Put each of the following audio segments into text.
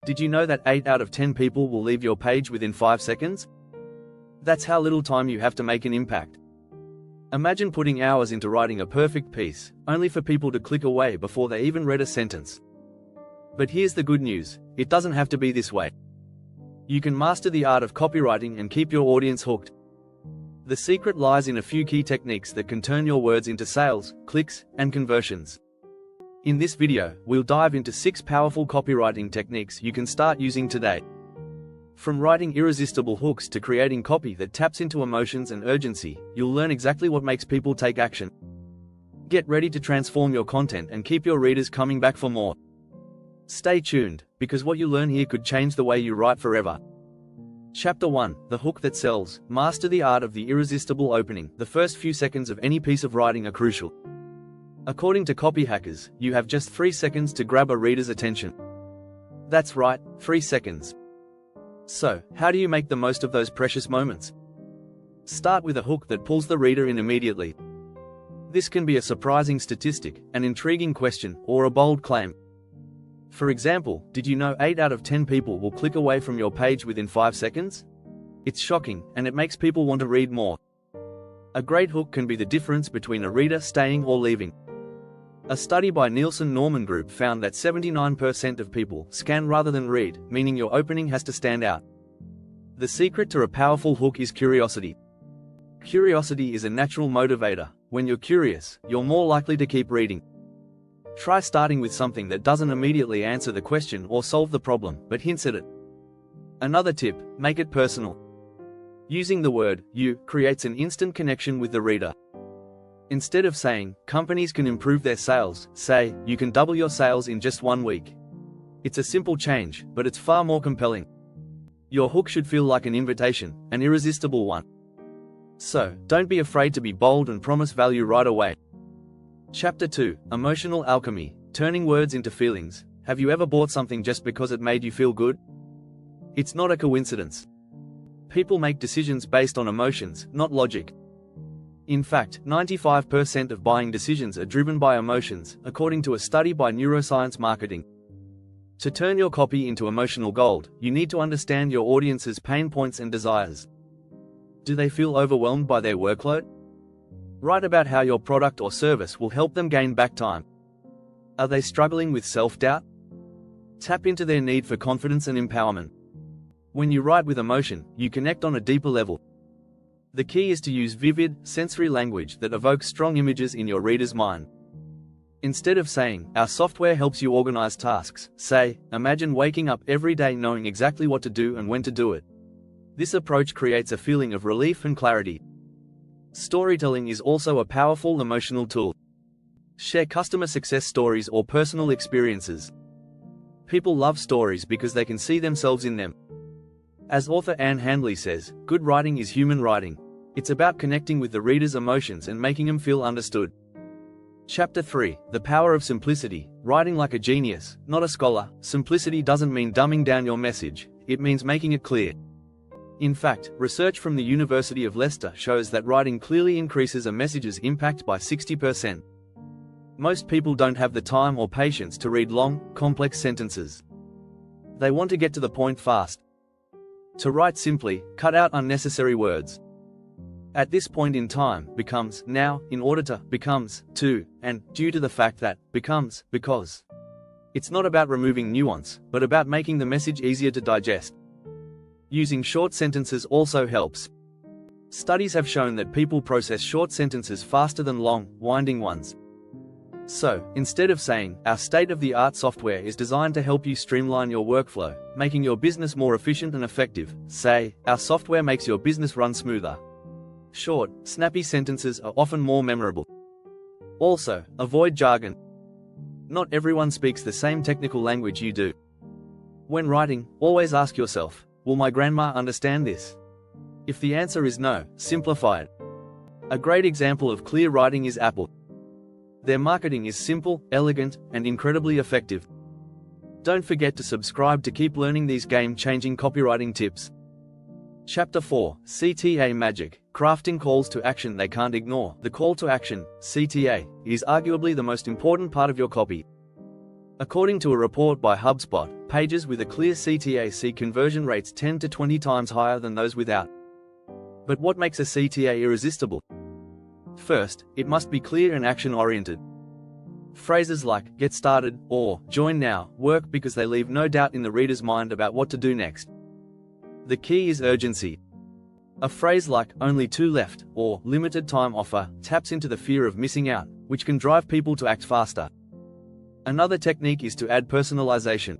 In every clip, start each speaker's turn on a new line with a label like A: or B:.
A: Did you know that 8 out of 10 people will leave your page within 5 seconds? That's how little time you have to make an impact. Imagine putting hours into writing a perfect piece, only for people to click away before they even read a sentence. But here's the good news, it doesn't have to be this way. You can master the art of copywriting and keep your audience hooked. The secret lies in a few key techniques that can turn your words into sales, clicks, and conversions. In this video, we'll dive into 6 powerful copywriting techniques you can start using today. From writing irresistible hooks to creating copy that taps into emotions and urgency, you'll learn exactly what makes people take action. Get ready to transform your content and keep your readers coming back for more. Stay tuned, because what you learn here could change the way you write forever. Chapter 1, The Hook That Sells. Master the art of the irresistible opening. The first few seconds of any piece of writing are crucial. According to copy hackers, you have just 3 seconds to grab a reader's attention. That's right, 3 seconds. So, how do you make the most of those precious moments? Start with a hook that pulls the reader in immediately. This can be a surprising statistic, an intriguing question, or a bold claim. For example, did you know 8 out of 10 people will click away from your page within 5 seconds? It's shocking, and it makes people want to read more. A great hook can be the difference between a reader staying or leaving. A study by Nielsen Norman Group found that 79% of people scan rather than read, meaning your opening has to stand out. The secret to a powerful hook is curiosity. Curiosity is a natural motivator. When you're curious, you're more likely to keep reading. Try starting with something that doesn't immediately answer the question or solve the problem, but hints at it. Another tip, make it personal. Using the word "you" creates an instant connection with the reader. Instead of saying, "companies can improve their sales," say, "you can double your sales in just 1 week." It's a simple change, but it's far more compelling. Your hook should feel like an invitation, an irresistible one. So, don't be afraid to be bold and promise value right away. Chapter 2, Emotional Alchemy. Turning words into feelings. Have you ever bought something just because it made you feel good? It's not a coincidence. People make decisions based on emotions, not logic. In fact, 95% of buying decisions are driven by emotions, according to a study by Neuroscience Marketing. To turn your copy into emotional gold, you need to understand your audience's pain points and desires. Do they feel overwhelmed by their workload? Write about how your product or service will help them gain back time. Are they struggling with self-doubt? Tap into their need for confidence and empowerment. When you write with emotion, you connect on a deeper level. The key is to use vivid, sensory language that evokes strong images in your reader's mind. Instead of saying, "Our software helps you organize tasks," say, "Imagine waking up every day knowing exactly what to do and when to do it." This approach creates a feeling of relief and clarity. Storytelling is also a powerful emotional tool. Share customer success stories or personal experiences. People love stories because they can see themselves in them. As author Anne Handley says, good writing is human writing. It's about connecting with the reader's emotions and making them feel understood. Chapter 3, The Power of Simplicity. Writing like a genius, not a scholar. Simplicity doesn't mean dumbing down your message, it means making it clear. In fact, research from the University of Leicester shows that writing clearly increases a message's impact by 60%. Most people don't have the time or patience to read long, complex sentences. They want to get to the point fast. To write simply, cut out unnecessary words. At this point in time, becomes now, in order to, becomes to, and due to the fact that, becomes because. It's not about removing nuance, but about making the message easier to digest. Using short sentences also helps. Studies have shown that people process short sentences faster than long, winding ones. So, instead of saying, "Our state-of-the-art software is designed to help you streamline your workflow, making your business more efficient and effective," say, "Our software makes your business run smoother." Short, snappy sentences are often more memorable. Also, avoid jargon. Not everyone speaks the same technical language you do. When writing, always ask yourself, "Will my grandma understand this?" If the answer is no, simplify it. A great example of clear writing is Apple. Their marketing is simple, elegant, and incredibly effective. Don't forget to subscribe to keep learning these game-changing copywriting tips. Chapter 4, CTA Magic. Crafting calls to action they can't ignore. The call to action, CTA, is arguably the most important part of your copy. According to a report by HubSpot, pages with a clear CTA see conversion rates 10 to 20 times higher than those without. But what makes a CTA irresistible? First, it must be clear and action-oriented. Phrases like, "get started," or "join now," work because they leave no doubt in the reader's mind about what to do next. The key is urgency. A phrase like, "only 2 left," or "limited time offer," taps into the fear of missing out, which can drive people to act faster. Another technique is to add personalization.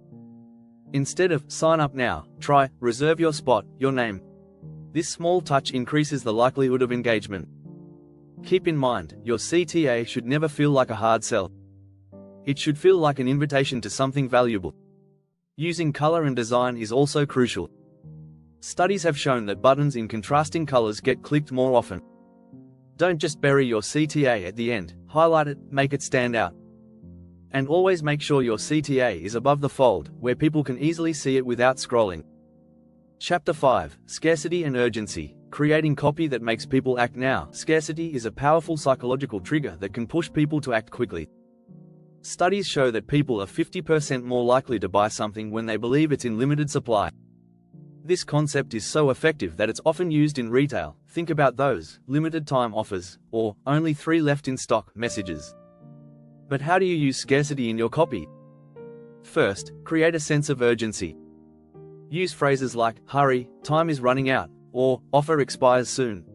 A: Instead of "sign up now," try "reserve your spot, your name." This small touch increases the likelihood of engagement. Keep in mind, your CTA should never feel like a hard sell. It should feel like an invitation to something valuable. Using color and design is also crucial. Studies have shown that buttons in contrasting colors get clicked more often. Don't just bury your CTA at the end, highlight it, make it stand out. And always make sure your CTA is above the fold, where people can easily see it without scrolling. Chapter 5, Scarcity and Urgency. Creating copy that makes people act now. Scarcity is a powerful psychological trigger that can push people to act quickly. Studies show that people are 50% more likely to buy something when they believe it's in limited supply. This concept is so effective that it's often used in retail. Think about those limited time offers, or "only 3 left in stock" messages. But how do you use scarcity in your copy? First, create a sense of urgency. Use phrases like, "hurry, time is running out," or "offer expires soon."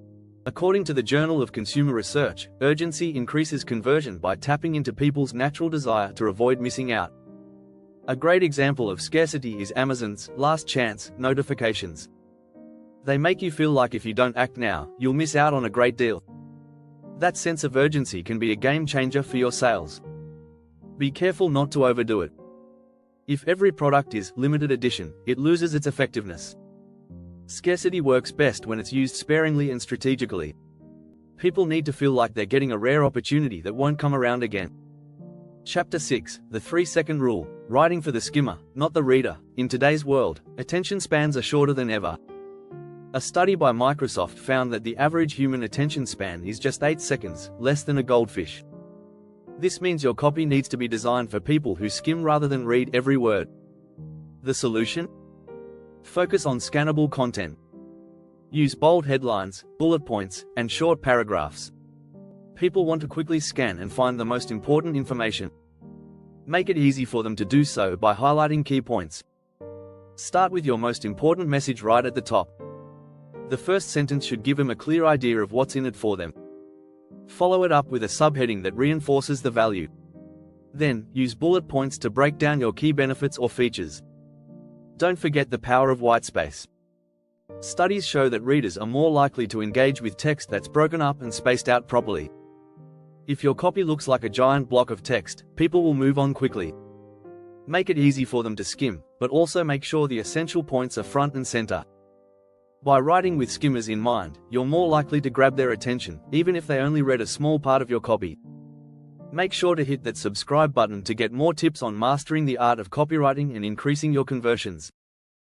A: According to the Journal of Consumer Research, urgency increases conversion by tapping into people's natural desire to avoid missing out. A great example of scarcity is Amazon's last chance notifications. They make you feel like if you don't act now, you'll miss out on a great deal. That sense of urgency can be a game changer for your sales. Be careful not to overdo it. If every product is limited edition, it loses its effectiveness. Scarcity works best when it's used sparingly and strategically. People need to feel like they're getting a rare opportunity that won't come around again. Chapter 6, The 3-Second Rule. Writing for the skimmer, not the reader. In today's world, attention spans are shorter than ever. A study by Microsoft found that the average human attention span is just 8 seconds, less than a goldfish. This means your copy needs to be designed for people who skim rather than read every word. The solution? Focus on scannable content. Use bold headlines, bullet points, and short paragraphs. People want to quickly scan and find the most important information. Make it easy for them to do so by highlighting key points. Start with your most important message right at the top. The first sentence should give them a clear idea of what's in it for them. Follow it up with a subheading that reinforces the value. Then, use bullet points to break down your key benefits or features. Don't forget the power of whitespace. Studies show that readers are more likely to engage with text that's broken up and spaced out properly. If your copy looks like a giant block of text, people will move on quickly. Make it easy for them to skim, but also make sure the essential points are front and center. By writing with skimmers in mind, you're more likely to grab their attention, even if they only read a small part of your copy. Make sure to hit that subscribe button to get more tips on mastering the art of copywriting and increasing your conversions.